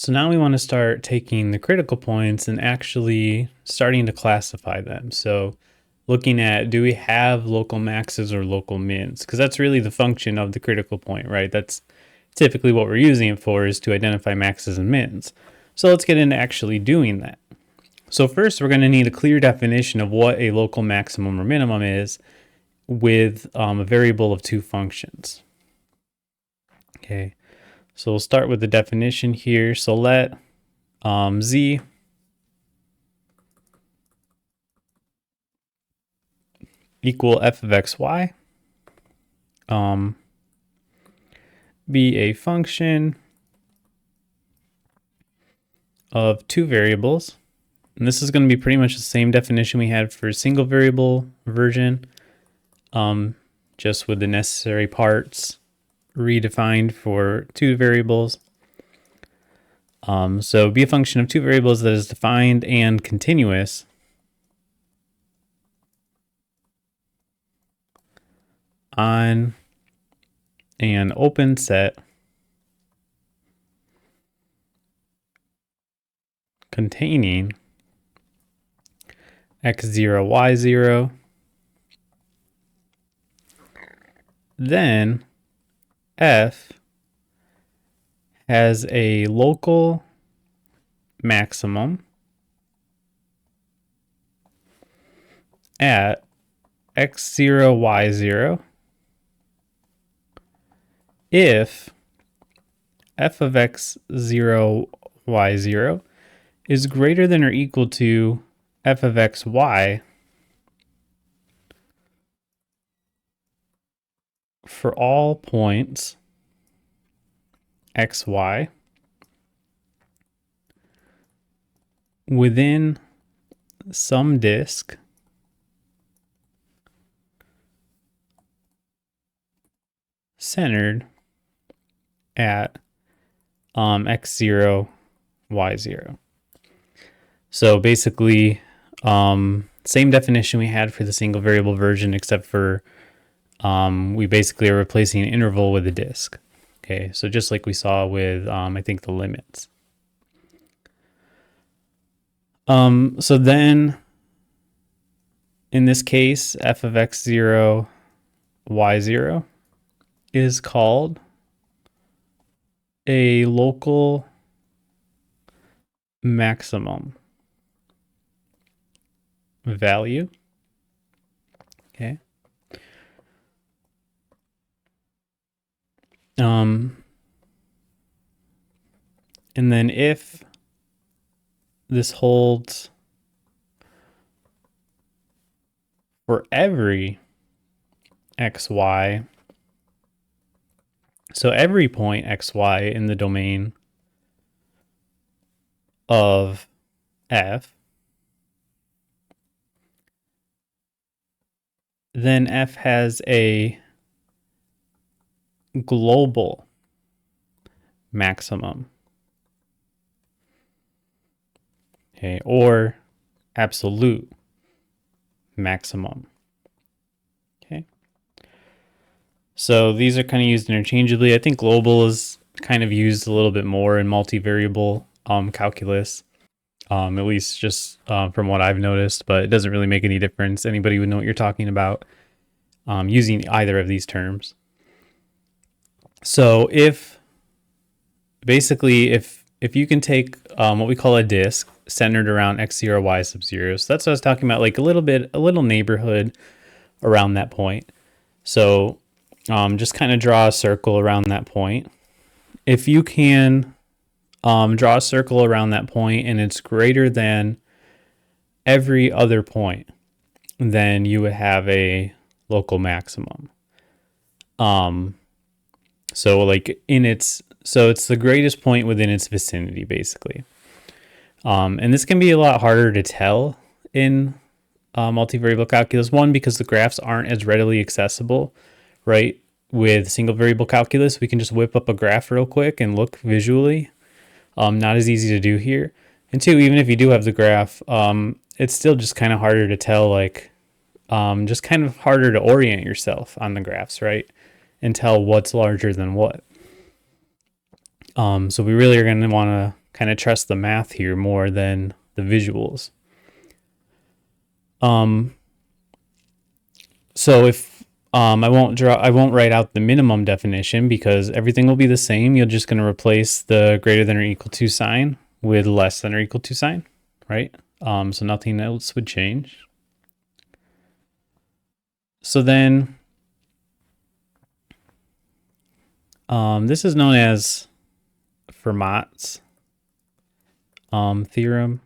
So now we want to start taking the critical points and actually starting to classify them. So looking at, do we have local maxes or local mins? Because that's really the function of the critical point, right? That's typically what we're using it for, is to identify maxes and mins. So let's get into actually doing that. So first, we're going to need a clear definition of what a local maximum or minimum is with a variable of two functions. Okay. So we'll start with the definition here. So let z equal f of xy be a function of two variables. And this is going to be pretty much the same definition we had for single variable version, just with the necessary parts redefined for two variables. So be a function of two variables that is defined and continuous on an open set containing x0, y0, then f has a local maximum at x0, y0 if f of x0, y0 is greater than or equal to f of xy for all points xy within some disk centered at x0, y0. So basically, same definition we had for the single variable version, except for we basically are replacing an interval with a disk. Okay, so just like we saw with, I think, the limits. So then, in this case, f of x0, y0 is called a local maximum value. Okay. And then if this holds for every xy, so every point xy in the domain of f, then f has a global maximum, okay, or absolute maximum. Okay, so these are kind of used interchangeably. I think global is kind of used a little bit more in multivariable calculus, at least just from what I've noticed, but it doesn't really make any difference. Anybody would know what you're talking about using either of these terms. So if you can take what we call a disk centered around x0, y sub 0, so that's what I was talking about, like a little neighborhood around that point. So just kind of draw a circle around that point. If you can draw a circle around that point and it's greater than every other point, then you would have a local maximum. So it's the greatest point within its vicinity, basically. And this can be a lot harder to tell in multivariable calculus. One, because the graphs aren't as readily accessible, right? With single variable calculus, we can just whip up a graph real quick and look visually. Not as easy to do here. And two, even if you do have the graph, it's still just kind of harder to tell, like, just kind of harder to orient yourself on the graphs, right? And tell what's larger than what. So we really are going to want to kind of trust the math here more than the visuals. So if I won't write out the minimum definition because everything will be the same. You're just going to replace the greater than or equal to sign with less than or equal to sign, right? So nothing else would change. So then this is known as Fermat's theorem.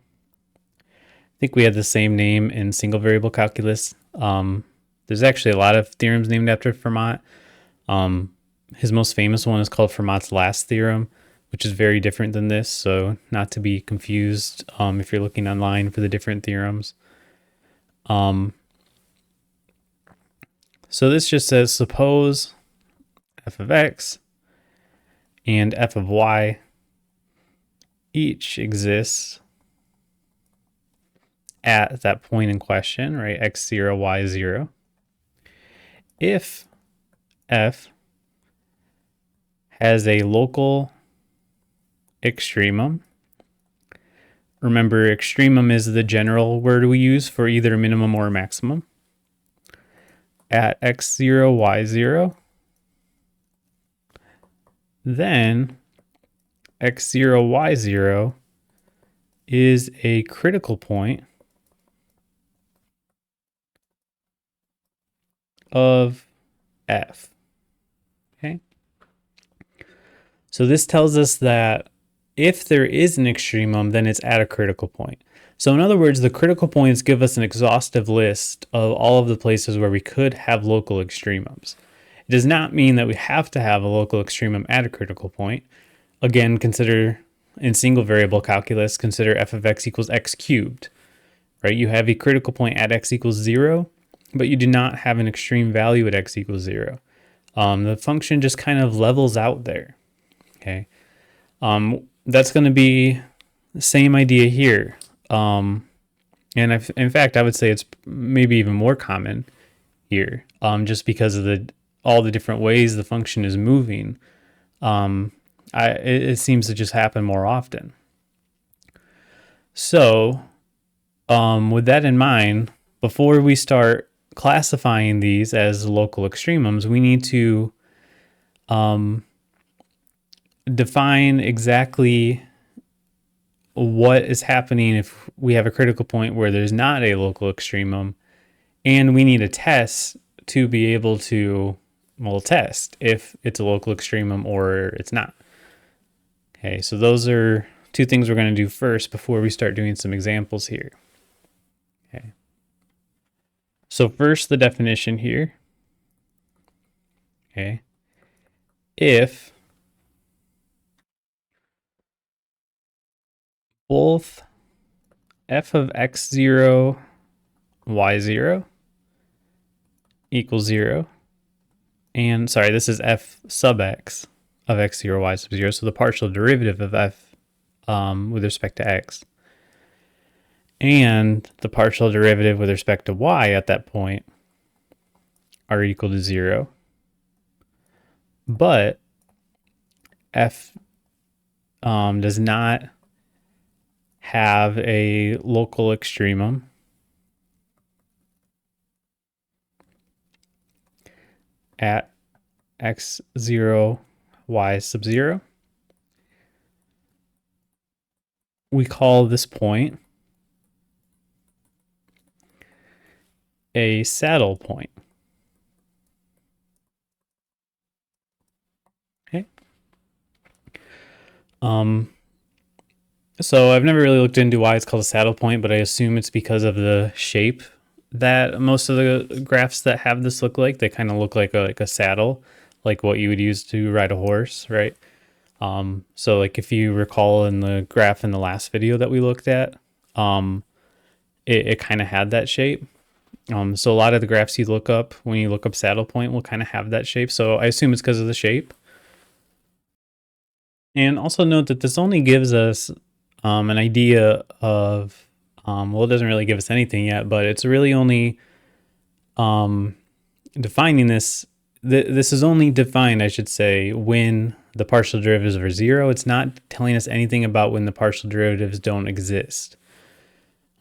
I think we had the same name in single variable calculus. There's actually a lot of theorems named after Fermat. His most famous one is called Fermat's last theorem, which is very different than this. So not to be confused if you're looking online for the different theorems. So this just says, suppose f of x and f of y each exists at that point in question, right? x0, y0. If f has a local extremum, remember extremum is the general word we use for either a minimum or a maximum, at x0, y0, then x0, y0 is a critical point of f. Okay. So this tells us that if there is an extremum, then it's at a critical point. So in other words, the critical points give us an exhaustive list of all of the places where we could have local extremums. It does not mean that we have to have a local extremum at a critical point. Again, consider in single variable calculus, consider f of x equals x cubed, right? You have a critical point at x equals 0, but you do not have an extreme value at x equals 0. The function just kind of levels out there, okay? That's going to be the same idea here. And in fact, I would say it's maybe even more common here, just because of all the different ways the function is moving. It seems to just happen more often. So, with that in mind, before we start classifying these as local extremums, we need to define exactly what is happening if we have a critical point where there's not a local extremum, and we need a test to be able to, well, test if it's a local extremum or it's not. Okay, so those are two things we're going to do first before we start doing some examples here. Okay. So first, the definition here. Okay. If both f of x0, y0 equals 0, and sorry, this is f sub x of x0, y sub 0, so the partial derivative of f with respect to x, and the partial derivative with respect to y at that point are equal to 0, but f does not have a local extremum at x0, y sub 0. We call this point a saddle point. Okay. So I've never really looked into why it's called a saddle point, but I assume it's because of the shape that most of the graphs that have this look like. They kind of look like a saddle, like what you would use to ride a horse, right? So like if you recall in the graph in the last video that we looked at, it kind of had that shape. So a lot of the graphs you look up when you look up saddle point will kind of have that shape. So I assume it's because of the shape. And also note that this only gives us an idea of, well, it doesn't really give us anything yet, but it's really only defining this. This is only defined, I should say, when the partial derivatives are 0, it's not telling us anything about when the partial derivatives don't exist.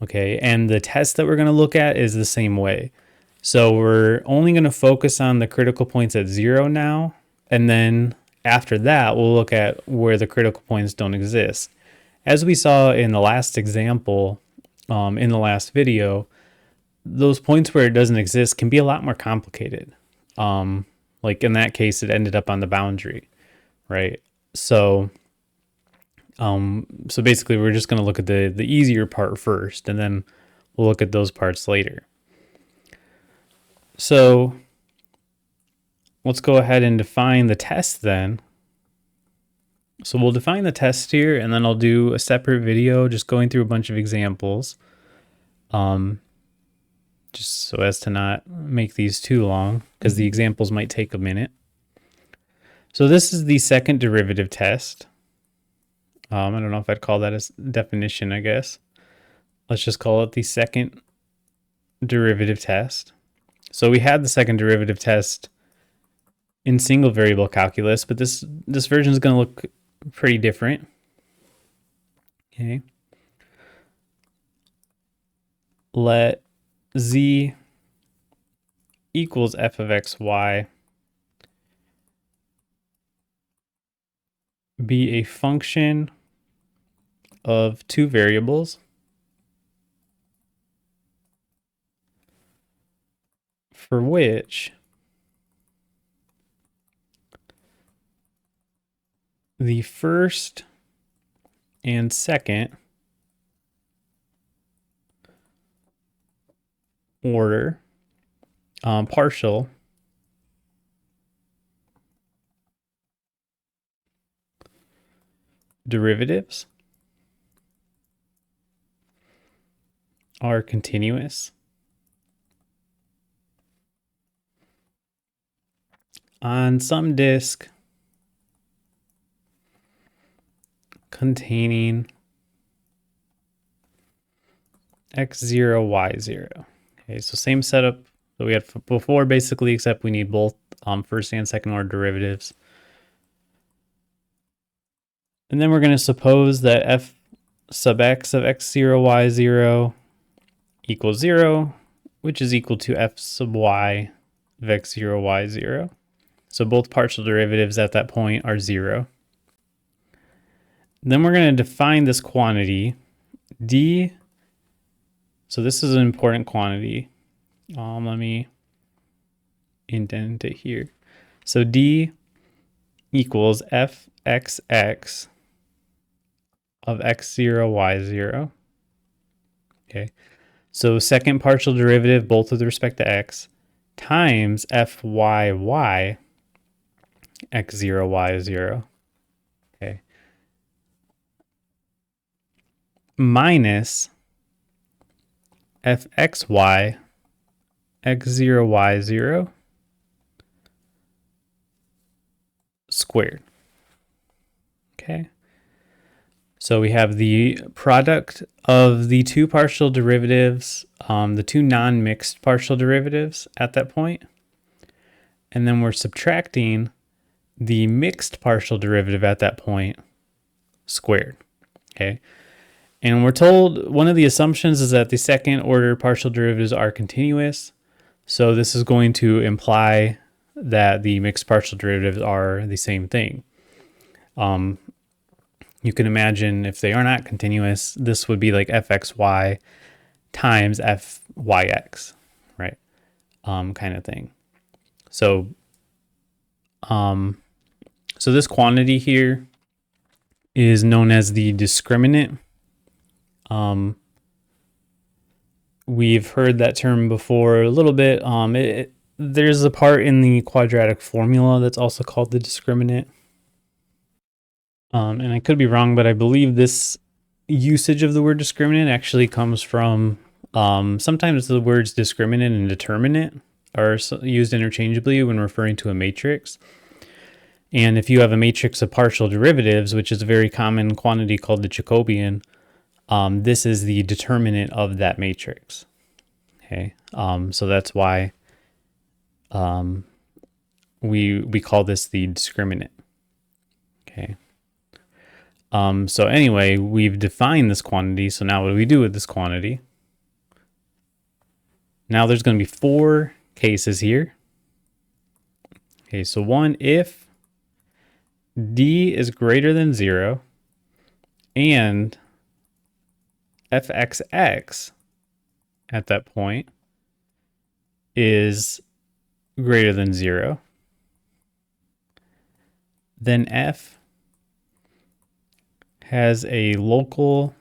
Okay, and the test that we're going to look at is the same way. So we're only going to focus on the critical points at 0 now, and then after that, we'll look at where the critical points don't exist. As we saw in the last example, in the last video, those points where it doesn't exist can be a lot more complicated. Like in that case, it ended up on the boundary, right? So basically we're just going to look at the easier part first, and then we'll look at those parts later. So let's go ahead and define the test then. So we'll define the test here, and then I'll do a separate video just going through a bunch of examples, just so as to not make these too long, because the examples might take a minute. So this is the second derivative test. I don't know if I'd call that a definition, I guess. Let's just call it the second derivative test. So we had the second derivative test in single variable calculus, but this version is going to look pretty different. Okay. Let z equals f of xy be a function of two variables for which the first and second order partial derivatives are continuous on some disk containing x0, y0. Okay, so same setup that we had before, basically, except we need both first and second order derivatives. And then we're going to suppose that f sub x of x0, y0 equals 0, which is equal to f sub y of x0, y0. So both partial derivatives at that point are 0. Then we're going to define this quantity, d. So this is an important quantity. Let me indent it here. So d equals fxx of x0, y0. Okay. So second partial derivative, both with respect to x, times fyy x0, y0. Okay. Minus fxy x0, y0 squared. Okay. So we have the product of the two partial derivatives, the two non-mixed partial derivatives at that point. And then we're subtracting the mixed partial derivative at that point squared. Okay. And we're told one of the assumptions is that the second order partial derivatives are continuous. So this is going to imply that the mixed partial derivatives are the same thing. You can imagine if they are not continuous, this would be like fxy times fyx, right? Kind of thing. So, so this quantity here is known as the discriminant. We've heard that term before a little bit. There's a part in the quadratic formula that's also called the discriminant. And I could be wrong, but I believe this usage of the word discriminant actually comes from, sometimes the words discriminant and determinant are used interchangeably when referring to a matrix. And if you have a matrix of partial derivatives, which is a very common quantity called the Jacobian, this is the determinant of that matrix. Okay, so that's why we call this the discriminant. Okay. So anyway, we've defined this quantity. So now what do we do with this quantity? Now there's going to be 4 cases here. Okay, so one, if d is greater than 0 and fxx at that point is greater than 0, then f has a local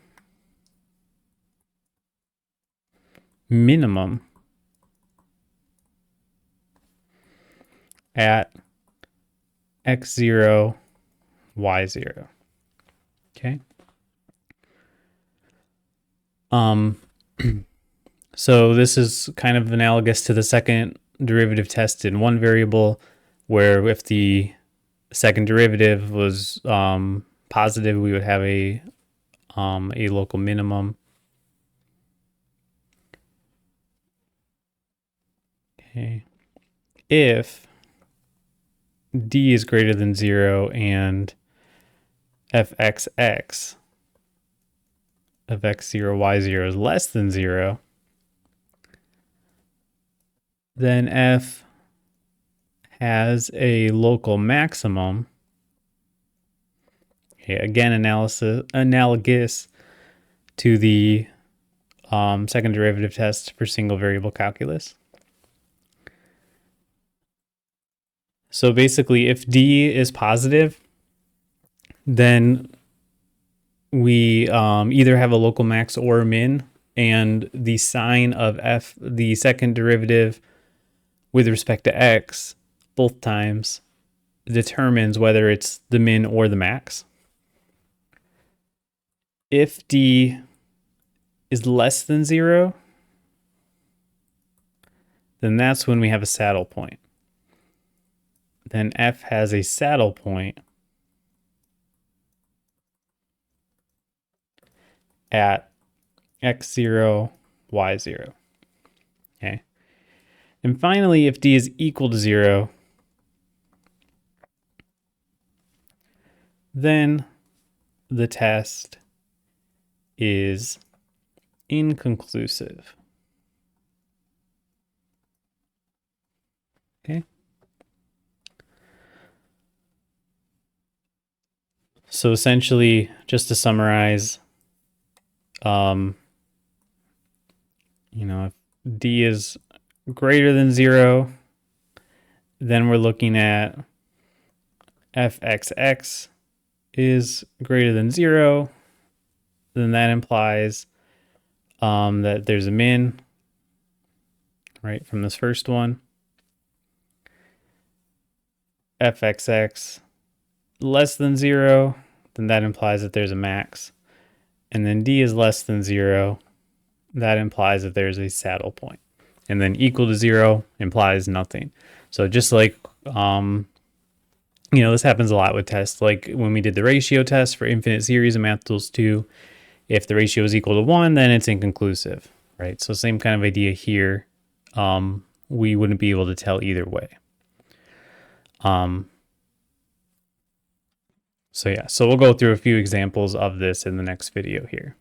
minimum at x0, y0. Okay. So this is kind of analogous to the second derivative test in one variable, where if the second derivative was positive, we would have a local minimum. Okay. If d is greater than 0 and fxx of x0, y0 is less than 0, then f has a local maximum. Okay, again, analogous to the second derivative test for single variable calculus. So basically, if d is positive, then we either have a local max or a min, and the sign of f, the second derivative with respect to x, both times determines whether it's the min or the max. If d is less than 0, then that's when we have a saddle point. Then f has a saddle point at x0, y0. Okay. And finally, if d is equal to 0, then the test is inconclusive. Okay. So essentially, just to summarize, if d is greater than 0, then we're looking at fxx is greater than 0, then that implies that there's a min, right, from this first one. Fxx less than 0, then that implies that there's a max. And then d is less than 0, that implies that there's a saddle point. And then equal to 0 implies nothing. So just like, this happens a lot with tests. Like when we did the ratio test for infinite series in Math Tools 2, if the ratio is equal to 1, then it's inconclusive, right? So same kind of idea here. We wouldn't be able to tell either way. So we'll go through a few examples of this in the next video here.